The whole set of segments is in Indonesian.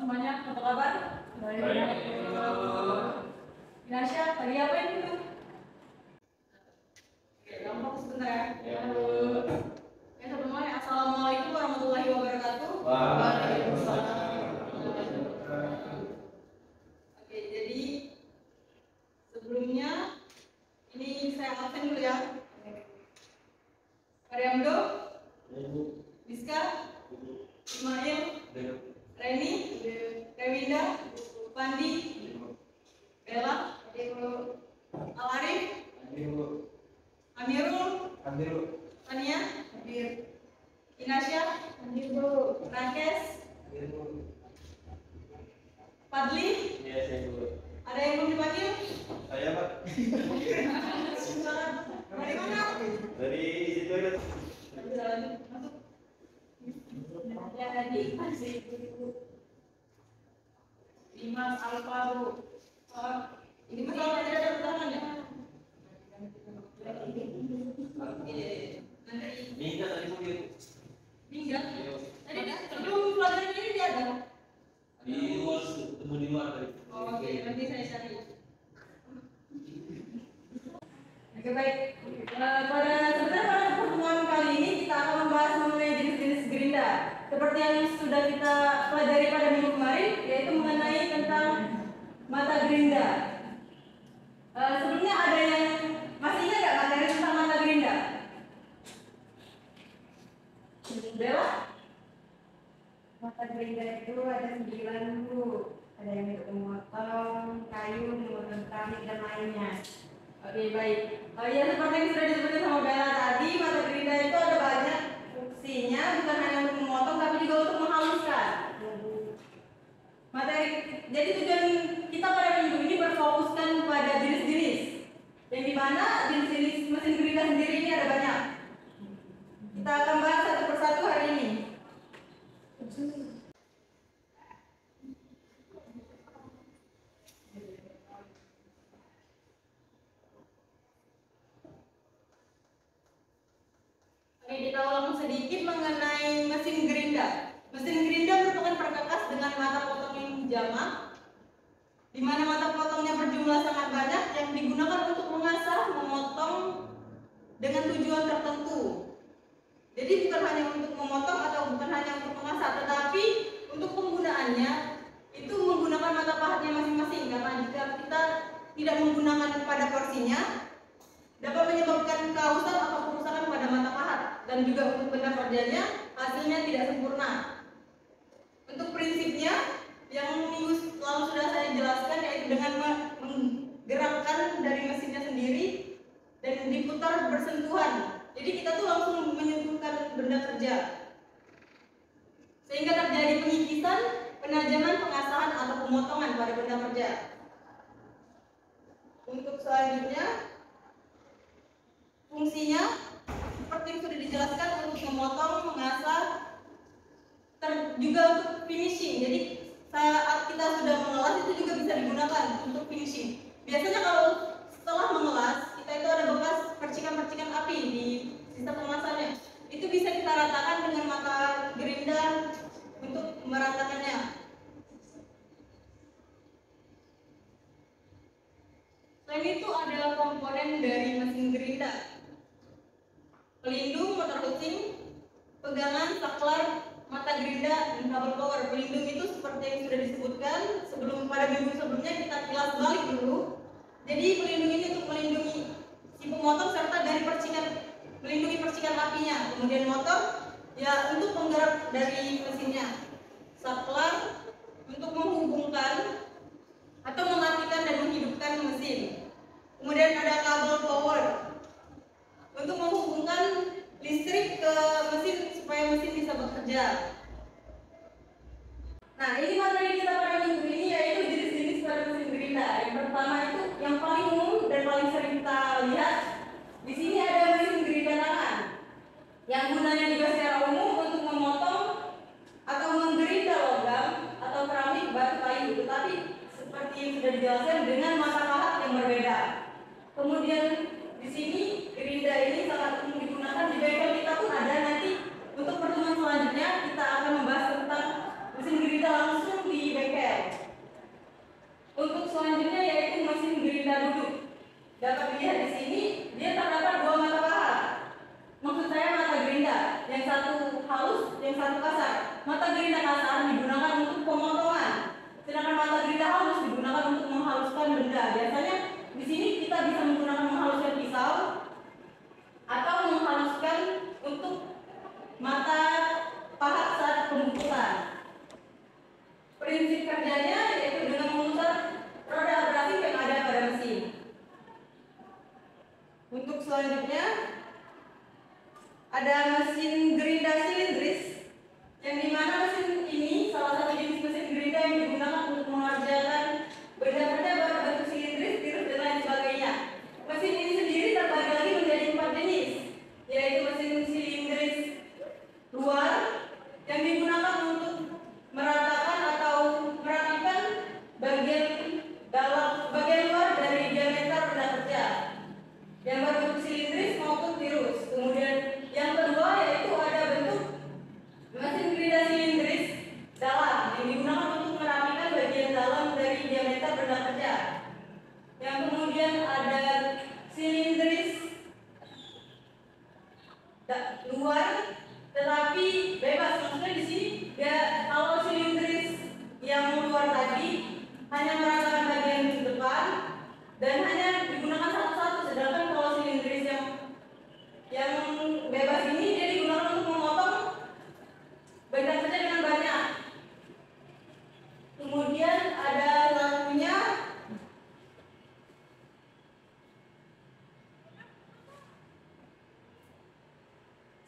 semuanya, apa kabar? Baik. Inasya, tadi apa itu? Oke, gampang sebentar ya. Sebelumnya, assalamualaikum warahmatullahi wabarakatuh. Waalaikumsalam. Oke, jadi sebelumnya ini saya absen dulu ya. Ariamdo, Rizka, Ismail, Reni, Rewinda, Pandi, Bella, Al-Arif, Amirul, Tania, Inasya, Rakes, Fadli. Ada yang belum dipanggil? Saya Pak. Dari mana? Dari situ aja. Masuk. Ya tadi masih Dimas Alvaro. Ini masalah tidak ada undangan ya? Minggat tadi mungkin. Minggat. Tadi sebelum pelajaran ini dia ada. Di luar ketemu di luar tadi. Oke, nanti saya cari. Oke, baik. Pada pertemuan kali ini kita akan membahas mengenai jenis-jenis gerinda. Seperti yang sudah kita pelajari pada minggu kemarin, yaitu mengenai tentang mata gerinda. Sebelumnya ada yang masih ingat nggak materi tentang mata gerinda? Bella? Mata gerinda itu ada 9 Bu. Ada yang untuk memotong, kayu, memotong keramik dan lainnya. Oke, baik. Ya seperti yang sudah disebutkan sama Bella tadi, mata gerinda itu ada banyak fungsinya, bukan hanya untuk memotong tapi juga untuk menghaluskan. Materi, jadi tujuan kita pada minggu ini berfokuskan pada jenis-jenis, yang dimana jenis-jenis mesin gerinda sendiri ini ada banyak. Kita akan bahas satu persatu hari ini. Oke, kita ulang sedikit mengenai mesin gerinda. Mesin gerinda merupakan perkakas dengan mata potong yang jamak, di mana mata potongnya berjumlah sangat banyak yang digunakan untuk mengasah, memotong dengan tujuan tertentu. Jadi bukan hanya untuk memotong atau bukan hanya untuk mengasah, tetapi untuk penggunaannya itu menggunakan mata pahatnya masing-masing, karena jika kita tidak menggunakan pada porsinya dapat menyebabkan kehalusan atau kerusakan pada mata pahat, dan juga untuk benda kerjanya hasilnya tidak sempurna. Untuk prinsipnya yang minggu lalu sudah saya jelaskan, yaitu dengan menggerakkan dari mesinnya sendiri dan diputar bersentuhan. Jadi kita tuh langsung menyentuhkan benda kerja, sehingga terjadi pengikisan, penajaman, pengasahan atau pemotongan pada benda kerja. Untuk selanjutnya, fungsinya seperti yang sudah dijelaskan untuk memotong, mengasah, juga untuk finishing. Jadi saat kita sudah mengelas itu juga bisa digunakan untuk finishing. Biasanya kalau setelah mengelas kita itu ada bekas percikan-percikan api di sisa pengelasannya. Itu bisa kita ratakan dengan mata gerinda untuk meratakannya. Selain itu adalah komponen dari mesin gerinda: pelindung, motor housing, pegangan, saklar, mata gerinda, dan kabel power. Pelindung itu seperti yang sudah disebutkan pada minggu sebelumnya, kita kilas balik dulu. Jadi pelindung ini untuk melindungi si pemotong serta dari melindungi percikan apinya. Kemudian motor ya untuk penggerak dari mesinnya. Saklar untuk menghubungkan atau mematikan dan menghidupkan mesin. Kemudian ada kabel power untuk menghubungkan listrik ke mesin supaya mesin bisa bekerja. Nah, ini materi kita pada minggu ini yaitu jenis-jenis pada mesin gerinda. Yang pertama itu yang paling umum dan paling sering kita lihat. Di sini ada mesin gerinda tangan yang gunanya juga secara umum untuk memotong atau menggerinda logam atau keramik, batu, kayu. Tetapi seperti yang sudah dijelaskan dengan mata pahat yang berbeda. Kemudian di sini gerinda ini sangat umum digunakan. Di bengkel kita pun ada. Nanti untuk pertemuan selanjutnya kita akan membahas tentang mesin gerinda langsung di prinsip kerjanya yaitu dengan memutar roda abrasif yang ada pada mesin. Untuk selanjutnya ada mesin gerinda silindris, yang dimana mesin ini salah satu jenis mesin gerinda yang digunakan untuk mengerjakan benda-benda berbentuk silindris, tirus, dan lain sebagainya. Mesin ini sendiri terbagi lagi menjadi 4 jenis, yaitu mesin silindris luar yang digunakan untuk meratakan atau merapikan bagian luar dari diameter benda kerja yang berbentuk silindris maupun tirus. Kemudian yang kedua yaitu ada bentuk mesin gerinda silindris dalam yang digunakan untuk merapikan bagian dalam dari diameter benda kerja. Yang kemudian ada silindris luar tetapi bebas, maksudnya di sini ya, kalau silindris yang luar tadi hanya meratakan bagian depan dan hanya digunakan satu-satu, sedangkan kalau silindris yang bebas ini dia digunakan untuk memotong benda kerja dengan banyak. Kemudian ada satunya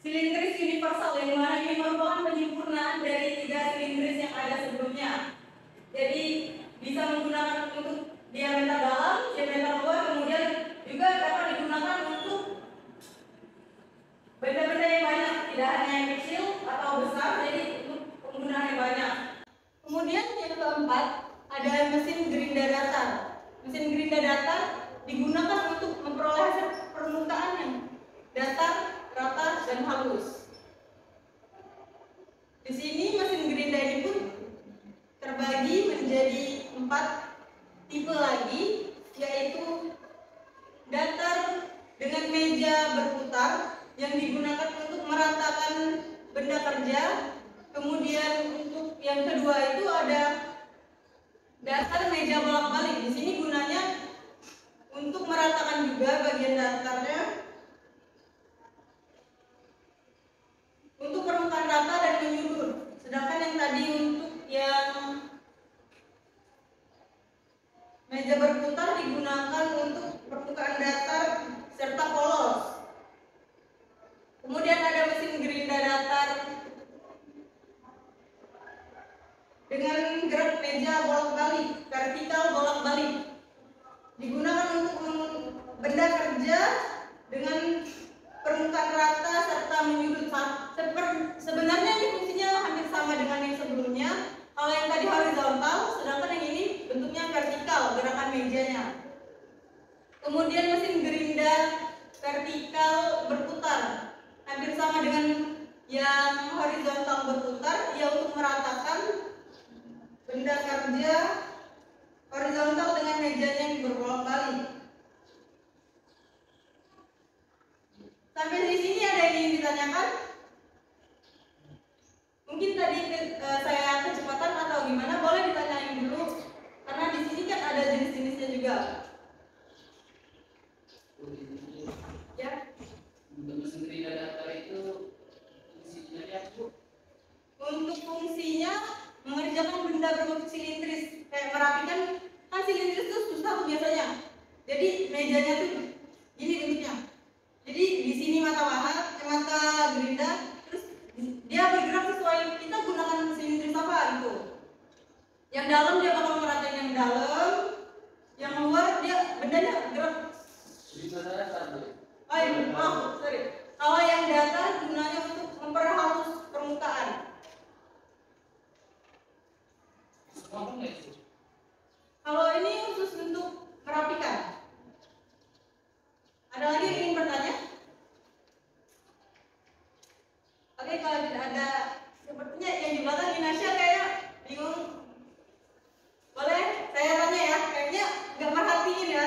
silindris universal, yang mana ini merupakan penyempurnaan dari 3 silindris yang ada sebelumnya. Jadi bisa menggunakan untuk diameter dalam, diameter luar, kemudian juga dapat digunakan untuk benda-benda yang banyak, tidak hanya yang kecil atau besar, jadi untuk penggunaan yang banyak. Kemudian yang keempat ada mesin gerinda datar. Mesin gerinda datar digunakan untuk memperoleh hasil permukaan yang datar, rata, dan halus. Di sini mesin gerinda ini pun terbagi menjadi 4 tipe lagi, yaitu datar dengan meja berputar yang digunakan untuk meratakan benda kerja. Kemudian untuk yang kedua itu ada datar meja bolak-balik. Di sini gunanya untuk meratakan juga bagian datarnya untuk permukaan rata dan menyudut. Sedangkan yang tadi untuk yang meja berputar digunakan untuk permukaan datar serta polos. Kemudian ada mesin gerinda datar dengan gerak meja bolak-balik, vertikal bolak-balik. Digunakan untuk benda kerja dengan permukaan rata serta menyudut. Sebenarnya ini fungsinya hampir sama dengan yang sebelumnya. Kalau yang tadi horizontal, sedangkan yang ini bentuknya vertikal, gerakan mejanya. Kemudian mesin gerinda vertikal berputar, hampir sama dengan yang horizontal berputar, ia untuk meratakan benda kerja horizontal dengan mejanya yang berbolak-balik. Sampai di sini ada yang ingin ditanyakan? Mungkin tadi saya kecepatan atau gimana, boleh ditanyain dulu, karena di sini kan ada jenis-jenisnya juga. Ya. Untuk mesin gerinda datar itu fungsinya apa? Untuk fungsinya mengerjakan benda berbentuk silindris, kayak merapikan, kan silindris itu susah tuh biasanya. Jadi mejanya tuh gini bentuknya. Jadi di sini mata gerinda, terus dia bergerak sesuai kita gunakan silindris apa gitu. Yang dalam dia bakal meratain yang dalam, yang luar dia bendanya gerak. Sorry. Kalau yang datar gunanya untuk memperhalus permukaan. Kalau ini khusus untuk merapikan. Ada lagi yang ingin bertanya? Oke, kalau tidak ada, sepertinya yang di belakang Inasya kayak bingung. Boleh saya tanya ya, kayaknya nggak merhatiin ya.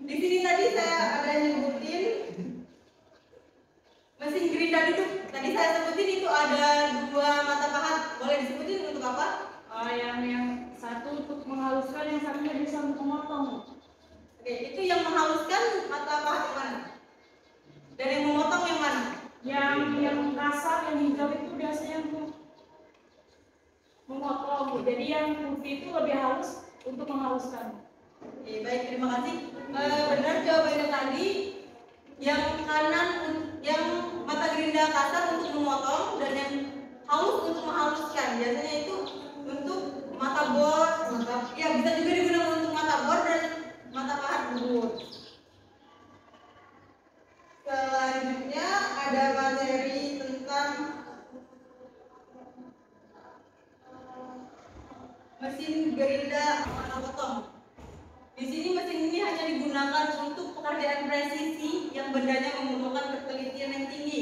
Di sini tadi saya ada nyebutin mesin gerinda duduk. Tadi saya sebutin itu ada 2 mata pahat. Boleh disebutin untuk apa? Yang satu untuk menghaluskan, yang satunya bisa untuk memotong. Oke, itu yang menghaluskan mata pahat yang mana? Dan yang memotong yang mana? Yang kasar, yang hijau itu biasanya untuk memotong. Jadi yang putih itu lebih halus untuk menghaluskan. Oke, baik, terima kasih. Benar jawabannya tadi. Yang kanan yang mata gerinda kasar untuk memotong dan yang halus untuk menghaluskan. Biasanya itu untuk mata bor, ya bisa juga digunakan untuk mata bor dan mata pahat bubur. Selanjutnya ada materi tentang mesin gerinda mata potong. Di sini mesin ini hanya digunakan untuk pekerjaan presisi yang bendanya membutuhkan ketelitian yang tinggi.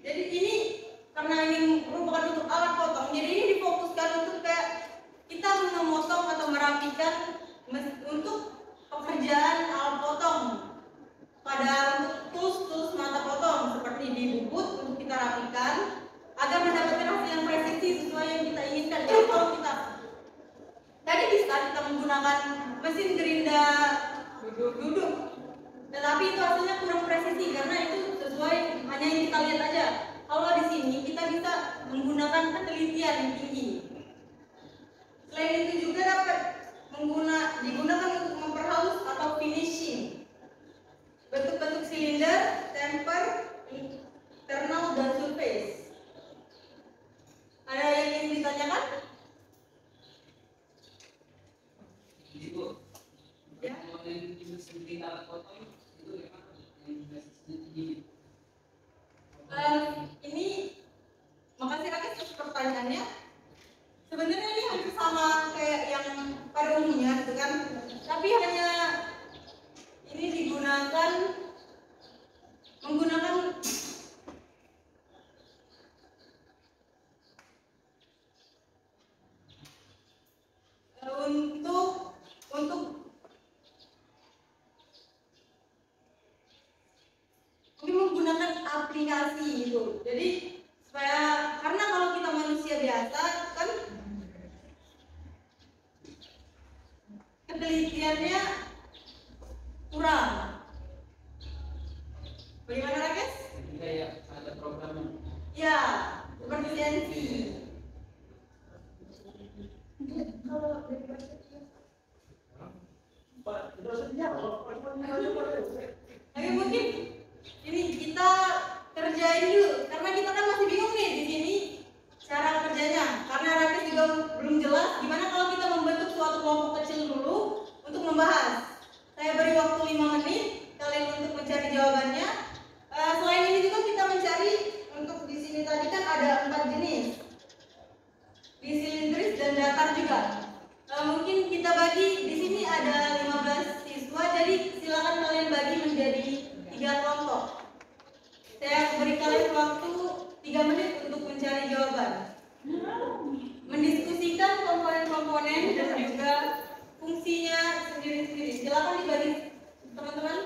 Jadi ini karena ini merupakan untuk alat potong, jadi ini difokuskan untuk kayak kita memotong atau merapikan untuk pekerjaan alat potong. Pada untuk tools mata potong seperti di bubut untuk kita rapikan agar mendapatkan hasil yang presisi sesuai yang kita inginkan. Jadi kalau kita tadi bisa kita menggunakan mesin gerinda duduk, tetapi itu hasilnya kurang presisi karena itu sesuai hanya yang kita lihat aja. Kalau di sini kita bisa menggunakan ketelitian yang tinggi. Selain itu juga dapat digunakan untuk memperhalus atau finishing bentuk-bentuk silinder, temper, internal dan surface. Ada yang ingin ditanyakan? Ibu, Ya. kalau yang mesin alat potong itu memang yang presisinya tinggi. Ini makasih atas pertanyaannya. Sebenarnya ini hampir sama kayak yang pada umumnya, gitu kan? Tapi hanya ini menggunakan untuk ini menggunakan aplikasi gitu. Jadi supaya karena kalau kita manusia biasa kan ketelitiannya kurang. Bagaimana Rakes? Kayak ada programnya. Ya, seperti CNC. Tapi mungkin ini kita kerjain dulu karena kita kan masih bingung nih di sini cara kerjanya. Karena Rakes juga belum jelas gimana kalau kita membentuk suatu kelompok kecil dulu untuk membahas. Saya beri waktu 5 menit kalian untuk mencari jawabannya. Selain ini juga kita mencari untuk di sini tadi kan ada 4 jenis. Disilindris dan datar juga. Mungkin kita bagi di sini ada 15 siswa, jadi silakan kalian bagi menjadi 3 kelompok. Saya beri kalian waktu 3 menit untuk mencari jawaban. Mendiskusikan komponen-komponen dan juga fungsinya sendiri-sendiri. Silakan dibagi teman-teman.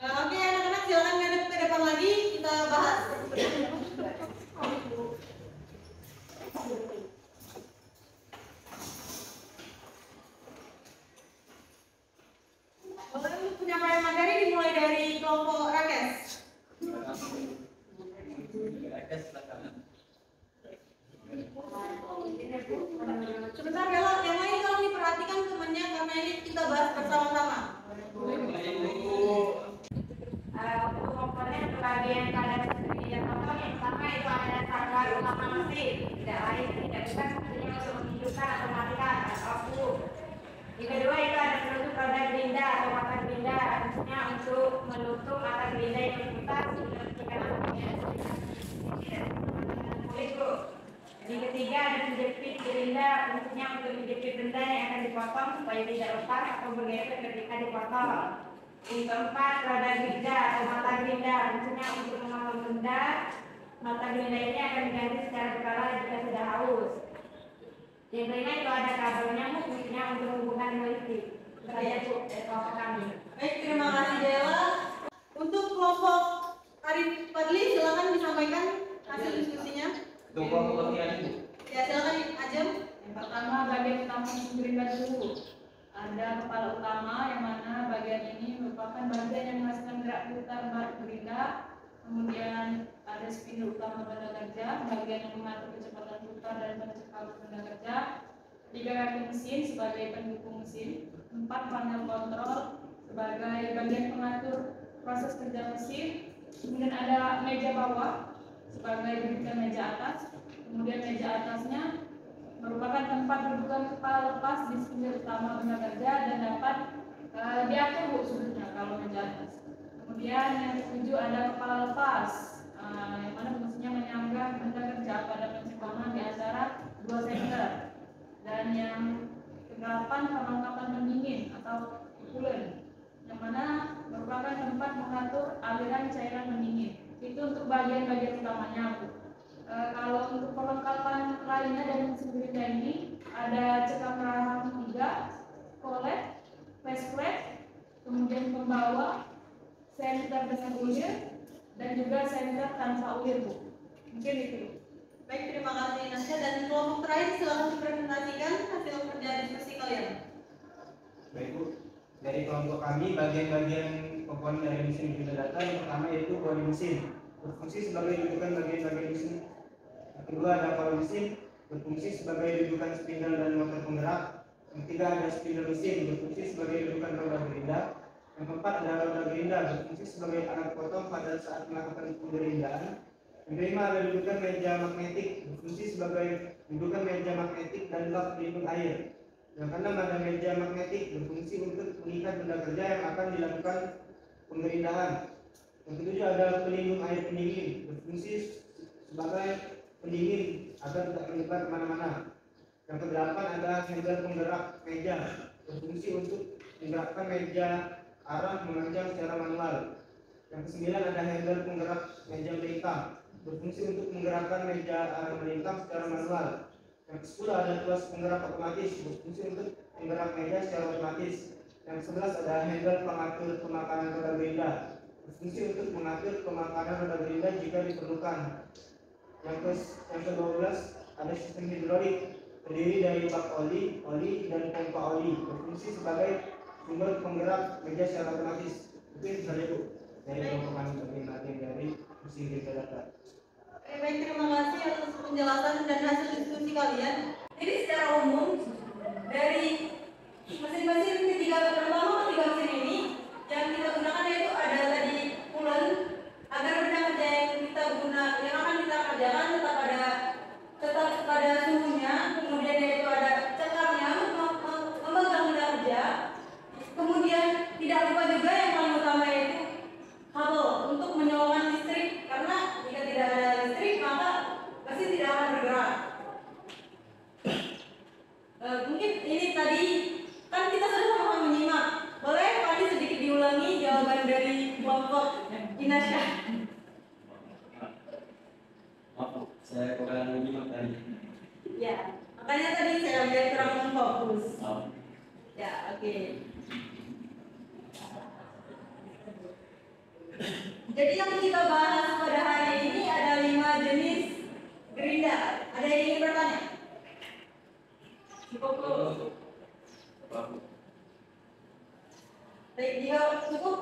Oke anak-anak silakan ngadep ke depan lagi kita bahas. Oke, untuk penyampaian materi dimulai dari kelompok Rakes. Sebentar Bella, yang lain tolong diperhatikan temannya karena ini kita bahas bersama-sama. Untuk komponen pembagian kadar sendiri dan potong yang pertama itu ada tanggal utama mesin, tidak lain tidak bukan fungsinya untuk menghidupkan atau mematikan atau yang kedua itu ada penutup roda gerinda atau mata gerinda, fungsinya untuk menutup mata gerinda yang berputar sehingga ketika nantinya itu. Yang ketiga ada penjepit gerinda, fungsinya untuk menjepit benda yang akan dipotong supaya tidak retak atau bergeser ketika dipotong. Yang keempat, roda gerinda atau mata gerinda, fungsinya untuk memotong benda. Mata gerinda ini akan diganti secara berkala jika sudah haus. Yang kelima itu ada kabel nyamuk, fungsinya untuk menghubungkan listrik. Saya Bu, dari kelompok kami. Baik, terima kasih Dela. Untuk kelompok Arif Fadli, silakan disampaikan hasil diskusinya. Untuk kelompok kami ada Bu. Ya, silakan Ajem. Yang pertama bagian utama mesin gerinda dulu. Ada kepala utama yang mana bagian ini merupakan bagian yang menghasilkan gerak putar balik gerinda. Kemudian ada spindle utama benda kerja, bagian yang mengatur kecepatan putar dan kecepatan benda kerja. 3 kaki mesin sebagai pendukung mesin. 4 panel kontrol sebagai bagian pengatur proses kerja mesin. Kemudian ada meja bawah sebagai berita meja atas. Kemudian meja atasnya merupakan tempat dudukan kepala lepas di spindle utama benda kerja dan dapat diatur Bu sudutnya kalau meja atas. Kemudian yang ketujuh ada kepala lepas, yang mana fungsinya menyanggah benda kerja pada pencengkaman di antara 2 senter. Dan yang ke-8 perlengkapan pendingin atau coolant, yang mana merupakan tempat mengatur aliran cairan pendingin. Itu untuk bagian-bagian utamanya Bu. Kalau untuk perlengkapan lainnya dari mesin gerinda ini ada cekam rahang 3, kolet, flash plate, kemudian pembawa, senter dengan ulir, dan juga senter tanpa ulir Bu. Mungkin itu. Baik, terima kasih Nasya. Dan kelompok terakhir silakan dipresentasikan hasil kerja diskusi kalian. Baik Bu, dari kelompok kami bagian-bagian komponen dari mesin gerinda data yang pertama yaitu bodi mesin berfungsi sebagai dudukan bagian-bagian mesin. Yang kedua ada kawal mesin berfungsi sebagai dudukan spindle dan motor penggerak. Yang ketiga ada spindle mesin berfungsi sebagai dudukan roda gerinda. Yang keempat ada roda gerinda berfungsi sebagai alat potong pada saat melakukan penggerindaan. Yang kelima ada dudukan meja magnetik berfungsi sebagai dudukan meja magnetik dan bak pelindung air. Yang keenam ada meja magnetik berfungsi untuk mengikat benda kerja yang akan dilakukan penggerindahan. Yang ketujuh ada pelindung air pendingin berfungsi sebagai pendingin agar tidak menyebar kemana-mana. Yang kedelapan ada handle penggerak meja berfungsi untuk menggerakkan meja arah memanjang secara manual. Yang kesembilan ada handle penggerak meja melintang berfungsi untuk menggerakkan meja arah melintang secara manual. Yang ke-10 ada tuas penggerak otomatis berfungsi untuk menggerak meja secara otomatis. Yang ke-11 ada handle pengatur pemakanan roda gerinda berfungsi untuk mengatur pemakanan roda gerinda jika diperlukan. Yang ke-12 ada sistem hidrolik terdiri dari bak oli, dan pompa oli berfungsi sebagai sumber penggerak meja secara otomatis. Itu saja Bu dari kelompok kami dari mesin gerinda data. Baik, terima kasih atas penjelasan dan hasil diskusi kalian. Jadi secara umum dari mesin-mesin ketiga mesin ini yang kita gunakan yaitu ada tadi coolant agar benda kerja yang akan kita kerjakan tetap pada suhunya. Kemudian yaitu ada cekarnya memegang benda kerja. Kemudian tidak lupa juga yang paling utama yaitu kabel untuk menyalakan listrik, karena jika tidak ada listrik maka mesin tidak akan bergerak. Mungkin ini tadi kan kita sudah sama-sama menyimak. Boleh tadi sedikit diulangi jawaban dari kelompok Inasya? Maaf, saya kurang menyimak tadi. Ya, makanya tadi saya lihat kurang fokus. Maaf. Ya, oke. Jadi yang kita bahas pada hari ini ada 5 jenis gerinda. Ada yang ingin bertanya? Cukup Bu. Baik, jika cukup,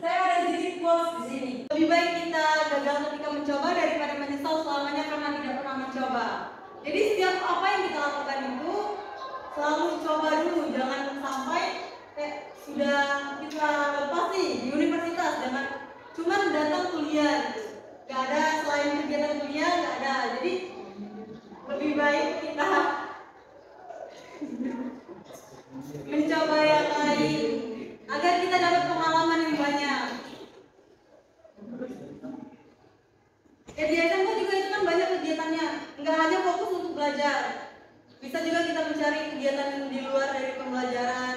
saya ada sedikit quotes di sini. Lebih baik kita gagal ketika mencoba daripada menyesal selamanya karena tidak pernah mencoba. Jadi setiap apa yang kita lakukan itu selalu coba dulu, jangan sampai sudah kita lepas nih di universitas, jangan cuman datang kuliah gitu. Gak ada selain kegiatan kuliah, gak ada. Jadi lebih baik kita mencoba yang lain agar kita dapat pengalaman yang banyak. Kegiatan juga itu kan banyak kegiatannya, nggak hanya fokus untuk belajar. Bisa juga kita mencari kegiatan di luar dari pembelajaran.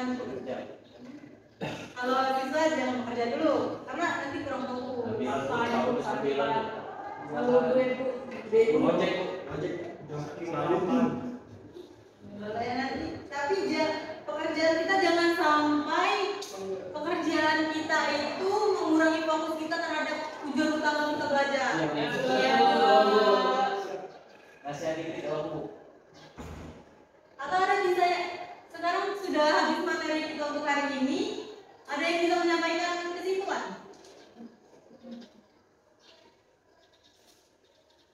Kalau bisa jangan bekerja dulu, karena nanti kurang fokus. Kalau gue Ojek. nanti, tapi pekerja pekerjaan kita jangan sampai pekerjaan kita itu mengurangi fokus kita terhadap tujuan utama kita belajar. Iya, nasihati kita Bu. Atau ada bisa sekarang sudah habis materi kita untuk hari ini, ada yang bisa menyampaikan kesimpulan?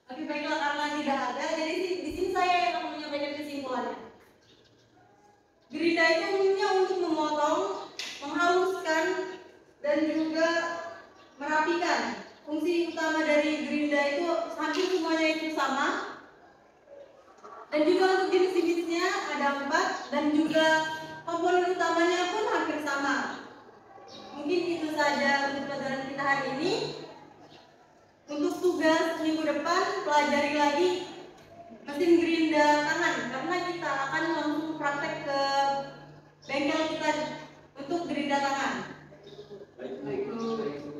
Oke, baiklah, karena tidak ada, jadi di sini saya yang akan menyampaikan kesimpulannya. Gerinda itu umumnya untuk memotong, menghaluskan, dan juga merapikan. Fungsi utama dari gerinda itu hampir semuanya itu sama. Dan juga untuk jenis-jenisnya ada 4 dan juga komponen utamanya pun hampir sama. Mungkin itu saja untuk pelajaran kita hari ini. Untuk tugas minggu depan pelajari lagi mesin gerinda tangan karena kita akan langsung praktek ke bengkel kita untuk gerinda tangan.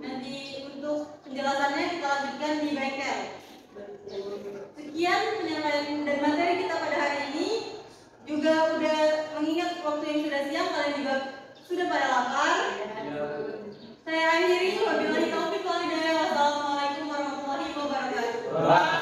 Nanti untuk penjelasannya kita lanjutkan di bengkel. Sekian penyampaian dan materi kita pada hari ini. Juga udah mengingat waktu yang sudah siang, kalian juga sudah pada lapar. Saya akhiri, wabillahi taufiq wal hidayah. Wassalamualaikum warahmatullahi wabarakatuh.